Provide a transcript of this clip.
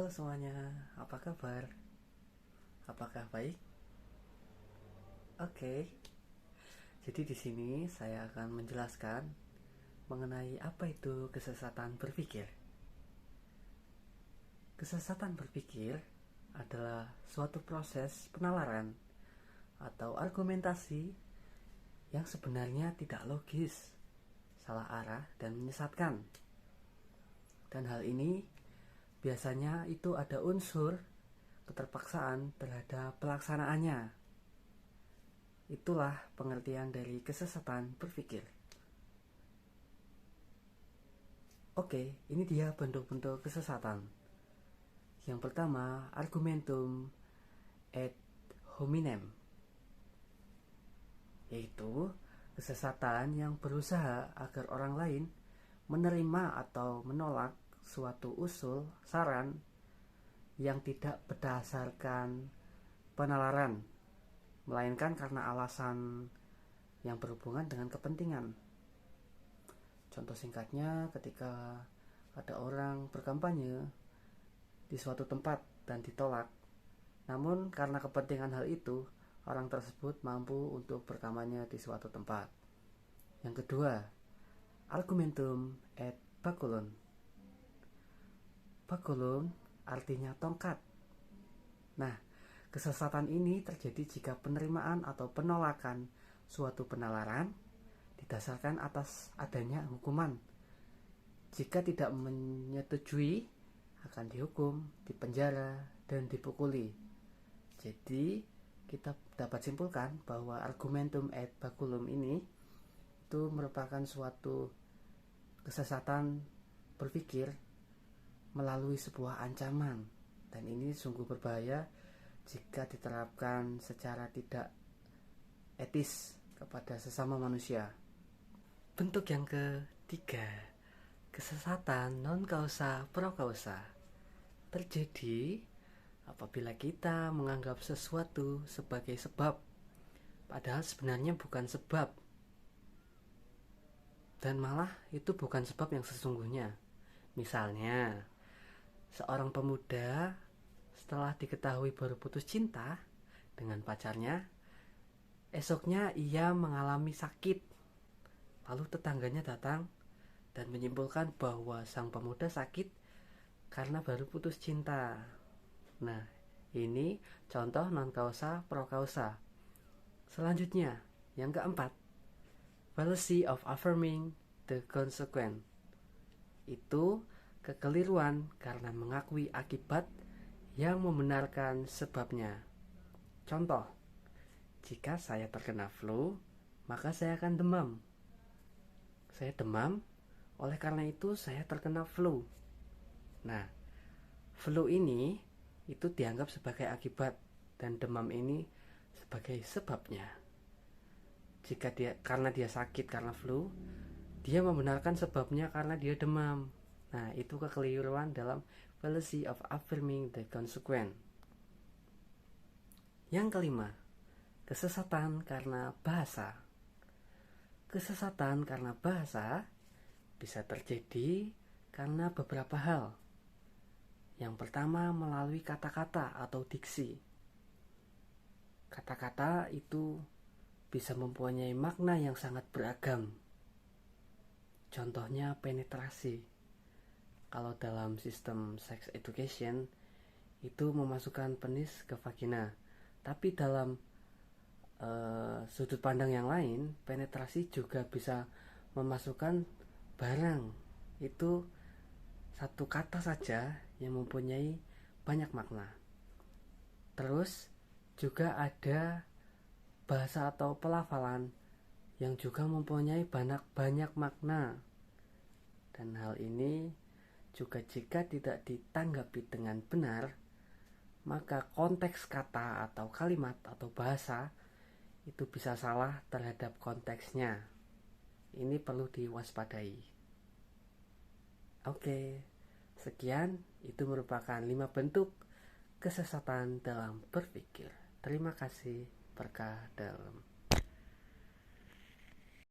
Halo semuanya, apa kabar? Apakah baik? Oke, jadi di sini saya akan menjelaskan mengenai apa itu kesesatan berpikir. Kesesatan berpikir adalah suatu proses penalaran atau argumentasi yang sebenarnya tidak logis, salah arah, dan menyesatkan. Dan hal ini biasanya itu ada unsur keterpaksaan terhadap pelaksanaannya. Itulah pengertian dari kesesatan berpikir. Oke, ini dia bentuk-bentuk kesesatan. Yang pertama, argumentum ad hominem, yaitu kesesatan yang berusaha agar orang lain menerima atau menolak suatu usul, saran yang tidak berdasarkan penalaran, melainkan karena alasan yang berhubungan dengan kepentingan. Contoh singkatnya, ketika ada orang berkampanye di suatu tempat dan ditolak, namun karena kepentingan hal itu, orang tersebut mampu untuk berkampanye di suatu tempat. Yang kedua, argumentum ad baculum. Baculum artinya tongkat. Nah, kesesatan ini terjadi jika penerimaan atau penolakan suatu penalaran didasarkan atas adanya hukuman. Jika tidak menyetujui, akan dihukum, dipenjara, dan dipukuli. Jadi, kita dapat simpulkan bahwa argumentum ad baculum ini itu merupakan suatu kesesatan berpikir melalui sebuah ancaman, dan ini sungguh berbahaya jika diterapkan secara tidak etis kepada sesama manusia. Bentuk yang ketiga, kesesatan non kausa pro kausa, terjadi apabila kita menganggap sesuatu sebagai sebab, padahal sebenarnya bukan sebab, dan malah itu bukan sebab yang sesungguhnya. Misalnya, seorang pemuda setelah diketahui baru putus cinta dengan pacarnya, esoknya ia mengalami sakit. Lalu tetangganya datang dan menyimpulkan bahwa sang pemuda sakit karena baru putus cinta. Nah, ini contoh non kausa pro kausa. Selanjutnya, yang keempat, fallacy of affirming the consequence. Itu kekeliruan karena mengakui akibat yang membenarkan sebabnya. Contoh, jika saya terkena flu, maka saya akan demam. Saya demam, oleh karena itu saya terkena flu. Nah, flu ini itu dianggap sebagai akibat dan demam ini sebagai sebabnya. Karena dia sakit karena flu, dia membenarkan sebabnya karena dia demam. Nah, itu kekeliruan dalam fallacy of affirming the consequence. Yang kelima, kesesatan karena bahasa. Kesesatan karena bahasa bisa terjadi karena beberapa hal. Yang pertama, melalui kata-kata atau diksi. Kata-kata itu bisa mempunyai makna yang sangat beragam. Contohnya penetrasi. Kalau dalam sistem sex education itu memasukkan penis ke vagina. Tapi dalam sudut pandang yang lain, penetrasi juga bisa memasukkan barang. Itu satu kata saja yang mempunyai banyak makna. Terus juga ada bahasa atau pelafalan yang juga mempunyai banyak makna. Dan hal ini juga jika tidak ditanggapi dengan benar, maka konteks kata atau kalimat atau bahasa itu bisa salah terhadap konteksnya. Ini perlu diwaspadai. Oke, sekian, itu merupakan 5 bentuk kesesatan dalam berpikir. Terima kasih, berkah dalam.